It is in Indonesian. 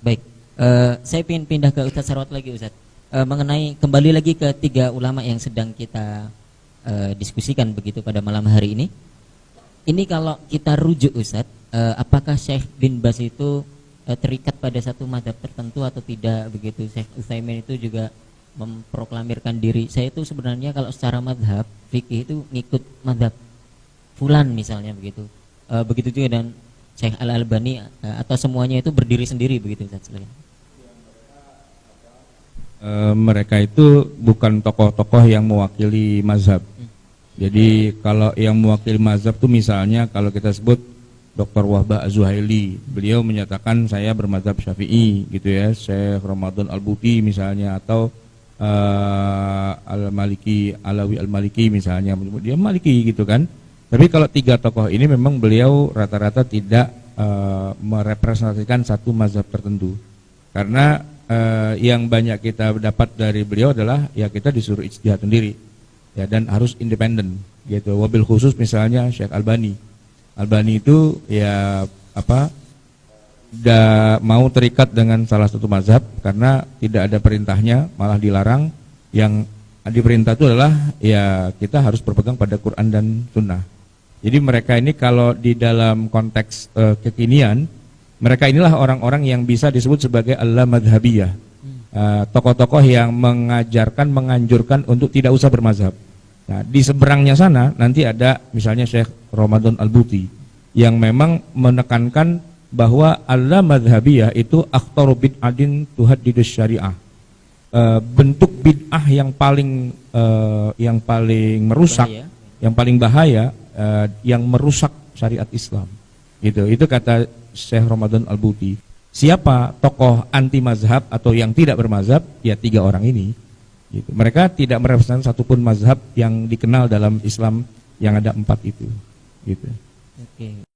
Baik, saya ingin pindah ke Ustadz Sarwat lagi, Ustadz. Mengenai kembali lagi ke tiga ulama yang sedang kita diskusikan begitu pada malam hari ini. Ini kalau kita rujuk, Ustadz, apakah Syekh bin Baz itu terikat pada satu mazhab tertentu atau tidak begitu? Syekh Utsaimin itu juga memproklamirkan diri saya itu sebenarnya kalau secara mazhab fikih itu ngikut mazhab fulan misalnya begitu. Begitu juga dan Syekh Al-Albani atau semuanya itu berdiri sendiri begitu, Ustaz? Mereka itu bukan tokoh-tokoh yang mewakili mazhab. Jadi kalau yang mewakili mazhab itu misalnya kalau kita sebut Dr. Wahbah Az-Zuhaili, beliau menyatakan saya bermazhab Syafi'i gitu ya. Syekh Ramadan Al-Buti misalnya, atau Al-Maliki, Alawi Al-Maliki misalnya, dia Maliki gitu kan. Tapi kalau tiga tokoh ini memang beliau rata-rata tidak merepresentasikan satu mazhab tertentu. Karena yang banyak kita dapat dari beliau adalah ya kita disuruh ijtihad sendiri. Ya, dan harus independen gitu. Wabil khusus misalnya Syekh Albani. Albani itu ya tidak mau terikat dengan salah satu mazhab karena tidak ada perintahnya, malah dilarang. Yang diperintah itu adalah ya kita harus berpegang pada Quran dan Sunnah. Jadi mereka ini kalau di dalam konteks kekinian, mereka inilah orang-orang yang bisa disebut sebagai al-madhabiyah. Tokoh-tokoh yang mengajarkan, menganjurkan untuk tidak usah bermazhab. Nah, di seberangnya sana nanti ada misalnya Syekh Ramadan Al-Buti yang memang menekankan bahwa al-madhabiyah itu akhtaru bid'atin tuhaddidus syariah. Bentuk bid'ah yang paling merusak, yang paling bahaya, yang merusak syariat Islam. Itu kata Syekh Ramadan Al-Buti. Siapa tokoh anti mazhab atau yang tidak bermazhab? Ya tiga orang ini. Gitu. Mereka tidak merepresentasikan satupun mazhab yang dikenal dalam Islam yang ada 4 itu. Gitu. Oke.